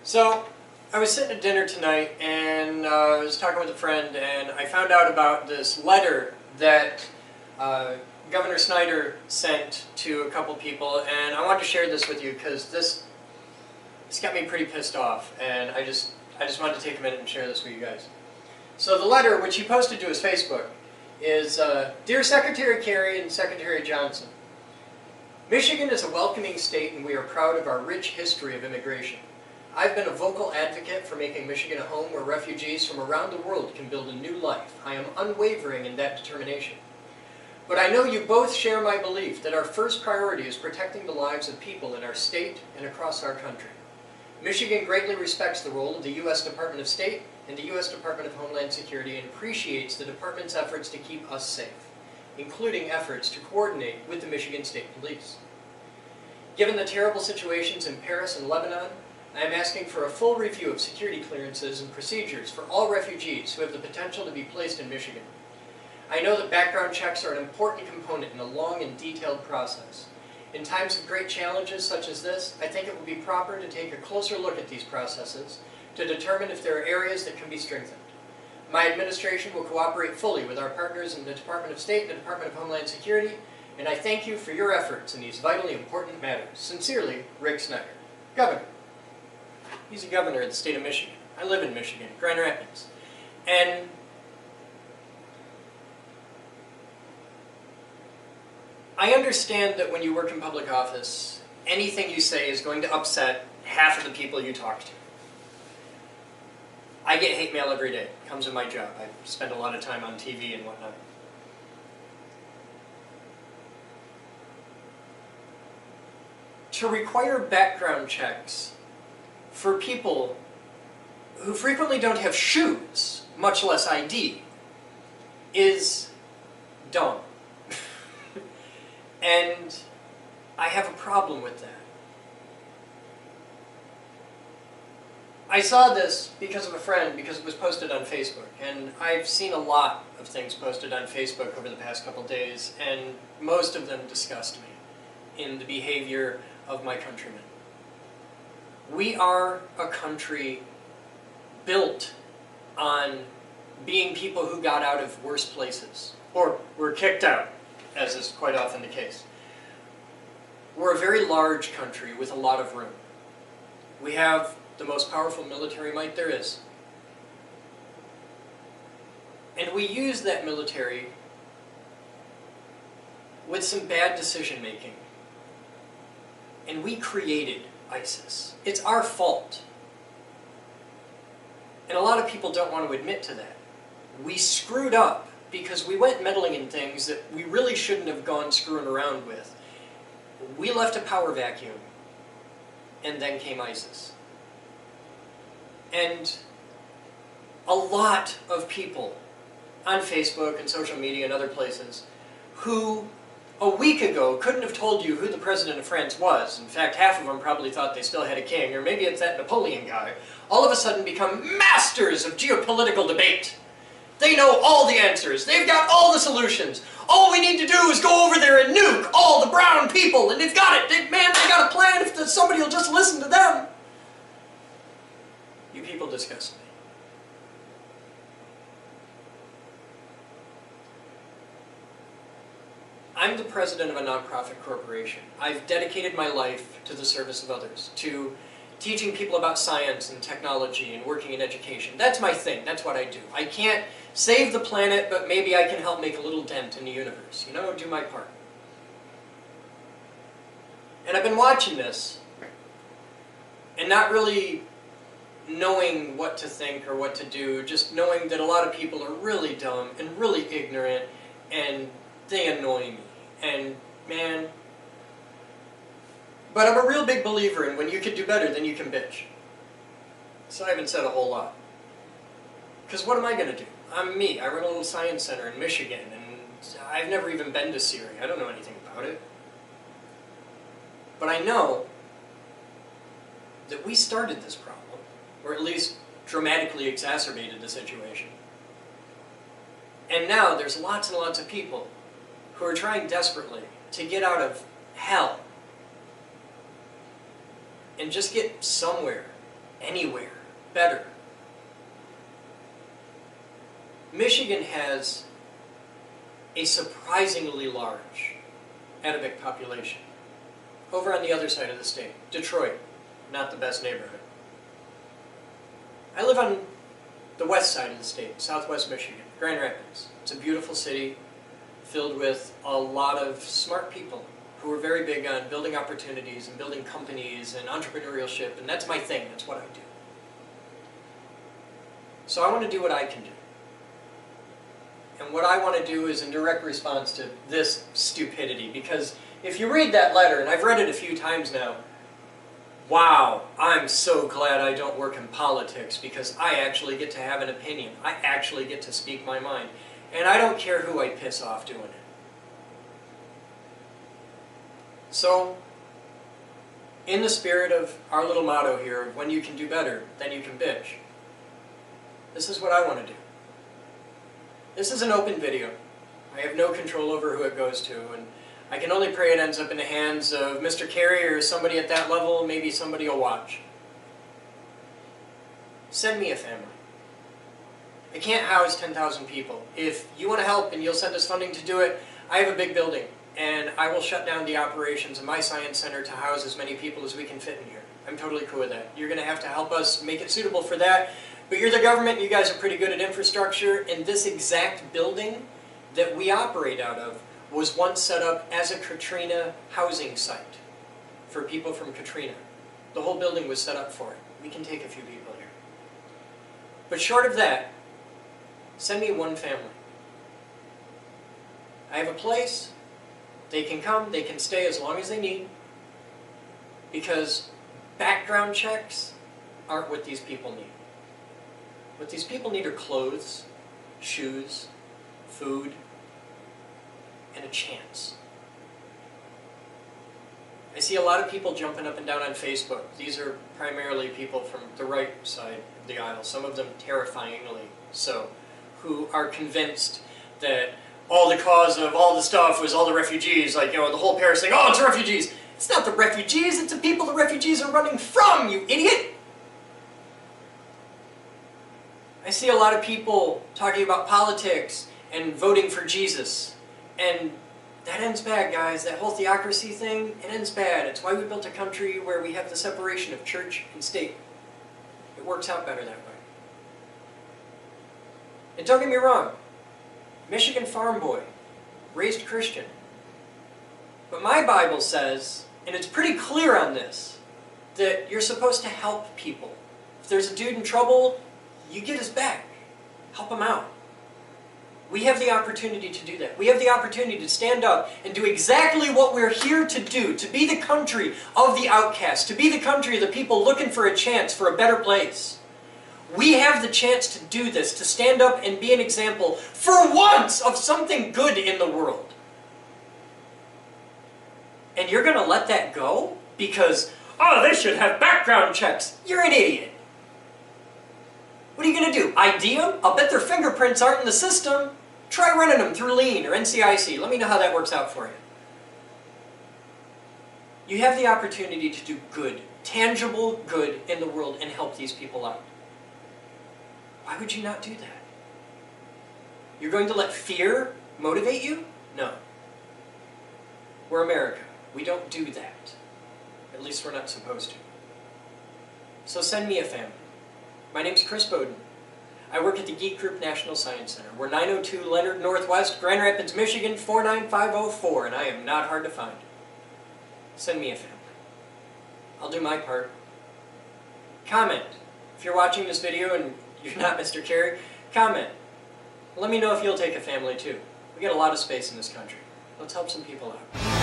So, I was sitting at dinner tonight and I was talking with a friend and I found out about this letter that Governor Snyder sent to a couple people, and I wanted to share this with you because this got me pretty pissed off, and I just wanted to take a minute and share this with you guys. So the letter, which he posted to his Facebook, is, Dear Secretary Kerry and Secretary Johnson, Michigan is a welcoming state and we are proud of our rich history of immigration. I've been a vocal advocate for making Michigan a home where refugees from around the world can build a new life. I am unwavering in that determination. But I know you both share my belief that our first priority is protecting the lives of people in our state and across our country. Michigan greatly respects the role of the U.S. Department of State and the U.S. Department of Homeland Security and appreciates the department's efforts to keep us safe, including efforts to coordinate with the Michigan State Police. Given the terrible situations in Paris and Lebanon, I am asking for a full review of security clearances and procedures for all refugees who have the potential to be placed in Michigan. I know that background checks are an important component in a long and detailed process. In times of great challenges such as this, I think it would be proper to take a closer look at these processes to determine if there are areas that can be strengthened. My administration will cooperate fully with our partners in the Department of State and the Department of Homeland Security, and I thank you for your efforts in these vitally important matters. Sincerely, Rick Snyder, Governor. He's a governor of the state of Michigan. I live in Michigan, Grand Rapids. And I understand that when you work in public office, anything you say is going to upset half of the people you talk to. I get hate mail every day. It comes with my job. I spend a lot of time on TV and whatnot. To require background checks for people who frequently don't have shoes, much less ID, is dumb. And I have a problem with that. I saw this because of a friend, because it was posted on Facebook, and I've seen a lot of things posted on Facebook over the past couple days, and most of them disgust me in the behavior of my countrymen. We are a country built on being people who got out of worse places, or were kicked out, as is quite often the case. We're a very large country with a lot of room. We have the most powerful military might there is. And we use that military with some bad decision making. And we created ISIS. It's our fault. And a lot of people don't want to admit to that. We screwed up because we went meddling in things that we really shouldn't have gone screwing around with. We left a power vacuum, and then came ISIS. And a lot of people on Facebook and social media and other places who a week ago couldn't have told you who the president of France was. In fact, half of them probably thought they still had a king, or maybe it's that Napoleon guy. All of a sudden become masters of geopolitical debate. They know all the answers. They've got all the solutions. All we need to do is go over there and nuke all the brown people, and they've got it. They got a plan if somebody will just listen to them. You people disgust me. I'm the president of a nonprofit corporation. I've dedicated my life to the service of others, to teaching people about science and technology and working in education. That's my thing. That's what I do. I can't save the planet, but maybe I can help make a little dent in the universe. You know, do my part. And I've been watching this and not really knowing what to think or what to do, just knowing that a lot of people are really dumb and really ignorant, and they annoy me. And man, but I'm a real big believer in when you can do better, then you can bitch. So I haven't said a whole lot. Because what am I going to do? I'm me. I run a little science center in Michigan, and I've never even been to Syria. I don't know anything about it. But I know that we started this problem, or at least dramatically exacerbated the situation. And now there's lots and lots of people who are trying desperately to get out of hell and just get somewhere, anywhere. better. Michigan has a surprisingly large Arabic population. Over on the other side of the state, Detroit, not the best neighborhood. I live on the west side of the state, southwest Michigan, Grand Rapids. It's a beautiful city filled with a lot of smart people who are very big on building opportunities and building companies and entrepreneurship, and that's my thing, that's what I do. So I want to do what I can do. And what I want to do is in direct response to this stupidity, because if you read that letter, and I've read it a few times now, wow, I'm so glad I don't work in politics because I actually get to have an opinion. I actually get to speak my mind. And I don't care who I piss off doing it. So, in the spirit of our little motto here, when you can do better, then you can bitch, this is what I want to do. This is an open video. I have no control over who it goes to, and I can only pray it ends up in the hands of Mr. Kerry or somebody at that level. Maybe somebody will watch. Send me a family. I can't house 10,000 people. If you want to help and you'll send us funding to do it, I have a big building, and I will shut down the operations of my science center to house as many people as we can fit in here. I'm totally cool with that. You're going to have to help us make it suitable for that. But you're the government, you guys are pretty good at infrastructure, and this exact building that we operate out of was once set up as a Katrina housing site for people from Katrina. The whole building was set up for it. We can take a few people here. But short of that, send me one family. I have a place. They can come, they can stay as long as they need, because background checks aren't what these people need. What these people need are clothes, shoes, food, and a chance. I see a lot of people jumping up and down on Facebook. These are primarily people from the right side of the aisle, some of them terrifyingly so, who are convinced that all the cause of all the stuff was all the refugees, like, you know, the whole Paris thing, oh, it's the refugees. It's not the refugees, it's the people the refugees are running from, you idiot! I see a lot of people talking about politics and voting for Jesus, and that ends bad, guys. That whole theocracy thing, it ends bad. It's why we built a country where we have the separation of church and state. It works out better that way. And don't get me wrong, Michigan farm boy, raised Christian. But my Bible says, and it's pretty clear on this, that you're supposed to help people. If there's a dude in trouble, you get his back. Help him out. We have the opportunity to do that. We have the opportunity to stand up and do exactly what we're here to do, to be the country of the outcast, to be the country of the people looking for a chance for a better place. We have the chance to do this, to stand up and be an example, for once, of something good in the world. And you're going to let that go? Because, oh, they should have background checks. You're an idiot. What are you going to do? ID them? I'll bet their fingerprints aren't in the system. Try running them through Lean or NCIC. Let me know how that works out for you. You have the opportunity to do good, tangible good in the world and help these people out. Why would you not do that? You're going to let fear motivate you? No. We're America. We don't do that. At least we're not supposed to. So send me a family. My name's Chris Boden. I work at the Geek Group National Science Center. We're 902 Leonard Northwest, Grand Rapids, Michigan, 49504, and I am not hard to find. Send me a family. I'll do my part. Comment. If you're watching this video and you're not Mr. Kerry, comment. Let me know if you'll take a family too. We got a lot of space in this country. Let's help some people out.